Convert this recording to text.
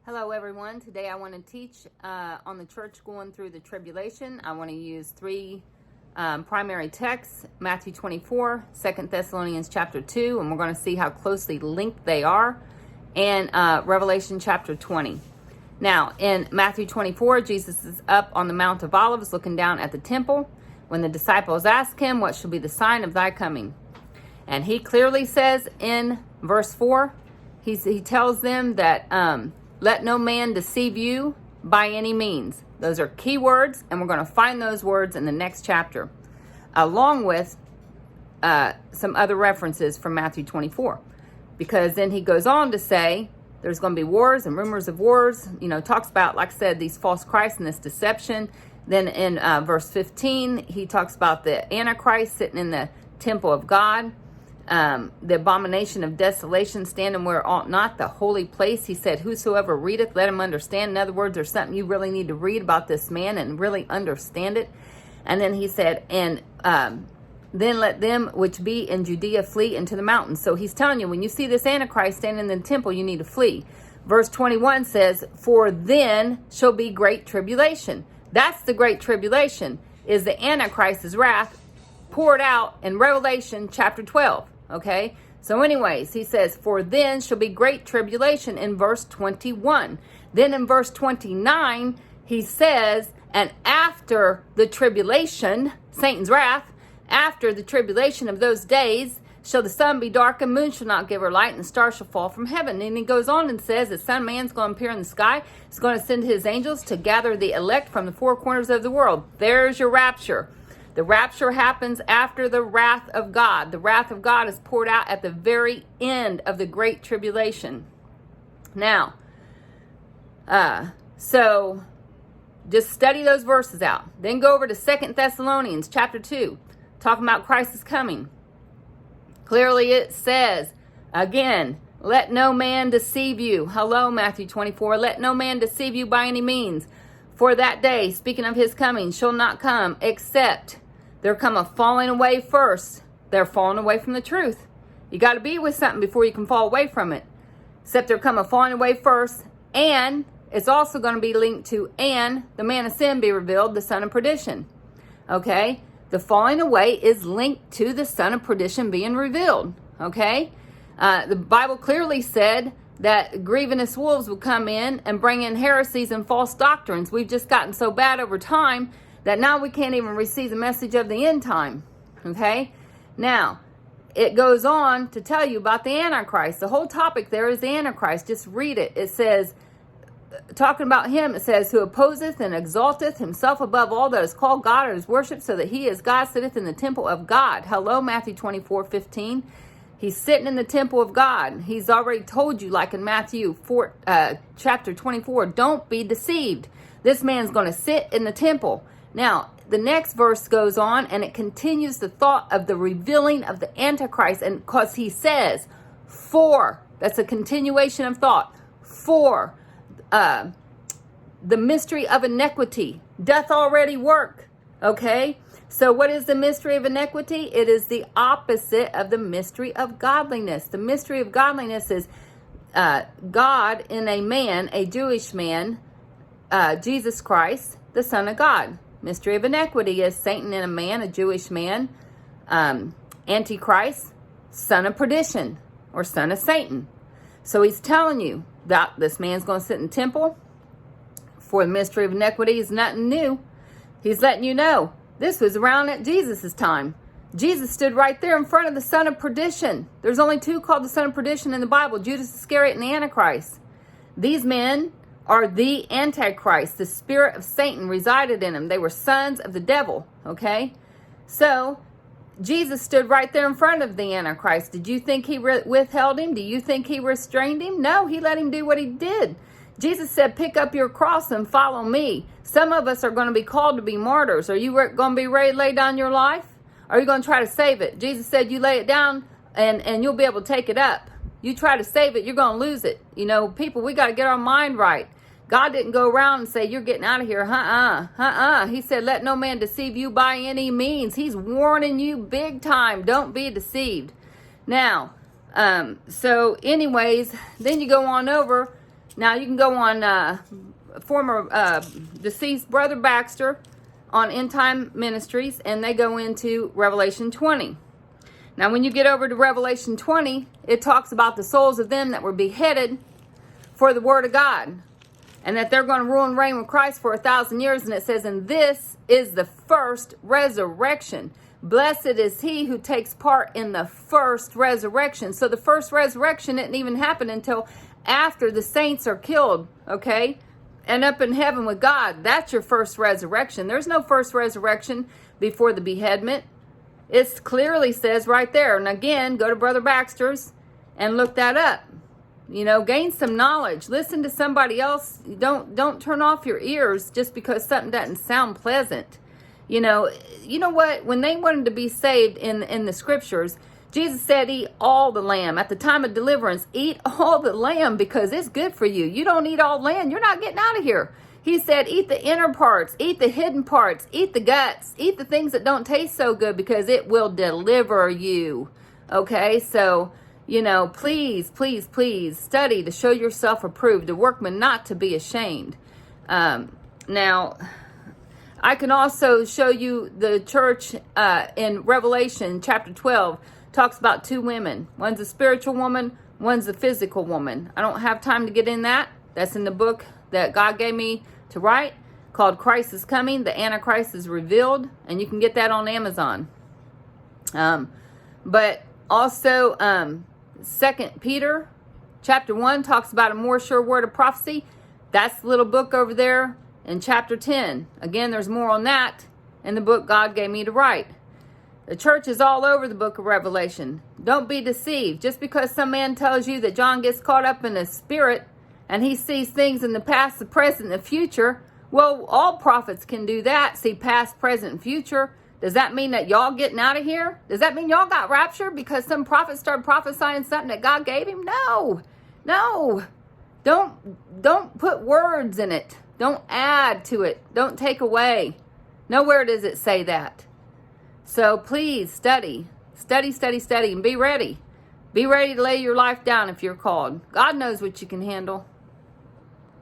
Hello everyone. Today I want to teach on the church going through the tribulation. I want to use three primary texts: Matthew 24, 2 Thessalonians chapter 2, and we're going to see how closely linked they are, and Revelation chapter 20. Now, in Matthew 24, Jesus is up on the Mount of Olives looking down at the temple when the disciples ask him, "What shall be the sign of thy coming?" And he clearly says in verse 4, he tells them that let no man deceive you by any means. Those are key words, and we're going to find those words in the next chapter, along with some other references from Matthew 24. Because then he goes on to say there's going to be wars and rumors of wars. Talks about, like I said, these false Christs and this deception. Then in verse 15, he talks about the Antichrist sitting in the temple of God. The abomination of desolation standing where it ought not, the holy place. He said, whosoever readeth, let him understand. In other words, there's something you really need to read about this man and really understand it. And then he said, and then let them which be in Judea flee into the mountains. So he's telling you, when you see this Antichrist standing in the temple, you need to flee. Verse 21 says, for then shall be great tribulation. That's the great tribulation, is the Antichrist's wrath poured out in Revelation chapter 12. Okay, so anyways, he says, for then shall be great tribulation in verse 21. Then in verse 29, he says, and after the tribulation, Satan's wrath, after the tribulation of those days, shall the sun be dark and moon shall not give her light, and the stars shall fall from heaven. And he goes on and says, the Son of Man's going to appear in the sky. He's going to send his angels to gather the elect from the four corners of the world. There's your rapture. The rapture happens after the wrath of God. The wrath of God is poured out at the very end of the Great Tribulation. Now, so just study those verses out. Then go over to 2 Thessalonians chapter 2, talking about Christ is coming. Clearly it says, again, let no man deceive you. Hello, Matthew 24. Let no man deceive you by any means. For that day, speaking of his coming, shall not come, except there come a falling away first. They're falling away from the truth. You got to be with something before you can fall away from it. Except there come a falling away first. And it's also going to be linked to, and the man of sin be revealed, the son of perdition. Okay? The falling away is linked to the son of perdition being revealed. Okay? The Bible clearly said that grievous wolves would come in and bring in heresies and false doctrines. We've just gotten so bad over time that now we can't even receive the message of the end time. Okay? Now, it goes on to tell you about the Antichrist. The whole topic there is the Antichrist. Just read it. It says, talking about him, it says, who opposeth and exalteth himself above all that is called God or is worshipped, so that he is God, sitteth in the temple of God. Hello, Matthew 24:15. He's sitting in the temple of God. He's already told you, like in Matthew chapter 24, don't be deceived. This man's going to sit in the temple. Now, the next verse goes on, and it continues the thought of the revealing of the Antichrist. And because he says, for, that's a continuation of thought, for the mystery of iniquity doth already work. Okay? So what is the mystery of iniquity? It is the opposite of the mystery of godliness. The mystery of godliness is God in a man, a Jewish man, Jesus Christ, the Son of God. Mystery of iniquity is Satan in a man, a Jewish man, Antichrist, son of perdition, or son of Satan. So he's telling you that this man's going to sit in the temple. For the mystery of iniquity is nothing new. He's letting you know. This was around at Jesus' time. Jesus stood right there in front of the son of perdition. There's only two called the son of perdition in the Bible, Judas Iscariot and the Antichrist. These men are the Antichrist. The spirit of Satan resided in them. They were sons of the devil, okay? So, Jesus stood right there in front of the Antichrist. Did you think he withheld him? Do you think he restrained him? No, he let him do what he did. Jesus said, pick up your cross and follow me. Some of us are going to be called to be martyrs. Are you going to be ready to lay down your life? Or are you going to try to save it? Jesus said, you lay it down and you'll be able to take it up. You try to save it, you're going to lose it. People, we got to get our mind right. God didn't go around and say, you're getting out of here. He said, let no man deceive you by any means. He's warning you big time. Don't be deceived. Now, so anyways, then you go on over Now you can go on former deceased Brother Baxter on End Time Ministries, and they go into Revelation 20. Now when you get over to Revelation 20, it talks about the souls of them that were beheaded for the word of God, and that they're going to rule and reign with Christ for 1,000 years. And it says, and this is the first resurrection. Blessed is he who takes part in the first resurrection. So the first resurrection didn't even happen until after the saints are killed, okay? And up in heaven with God. That's your first resurrection. There's no first resurrection before the beheadment. It clearly says right there. And again, go to Brother Baxter's and look that up. You know, gain some knowledge. Listen to somebody else. Don't turn off your ears just because something doesn't sound pleasant. You know what? When they wanted to be saved in the scriptures, Jesus said, eat all the lamb. At the time of deliverance, eat all the lamb because it's good for you. You don't eat all lamb, you're not getting out of here. He said, eat the inner parts, eat the hidden parts, eat the guts, eat the things that don't taste so good because it will deliver you. Okay, so, you know, please, please, please study to show yourself approved, a workman not to be ashamed. Now, I can also show you the church in Revelation chapter 12. Talks about two women. One's a spiritual woman, one's a physical woman. I don't have time to get in that. That's in the book that God gave me to write called Christ is Coming. The Antichrist is Revealed. And you can get that on Amazon. But also 2 Peter chapter 1 talks about a more sure word of prophecy. That's the little book over there in chapter 10. Again, there's more on that in the book God gave me to write. The church is all over the book of Revelation. Don't be deceived. Just because some man tells you that John gets caught up in the spirit and he sees things in the past, the present, and the future, well, all prophets can do that, see past, present, and future. Does that mean that y'all getting out of here? Does that mean y'all got raptured because some prophet started prophesying something that God gave him? No. Don't put words in it. Don't add to it. Don't take away. Nowhere does it say that. So please study, and be ready. Be ready to lay your life down if you're called. God knows what you can handle.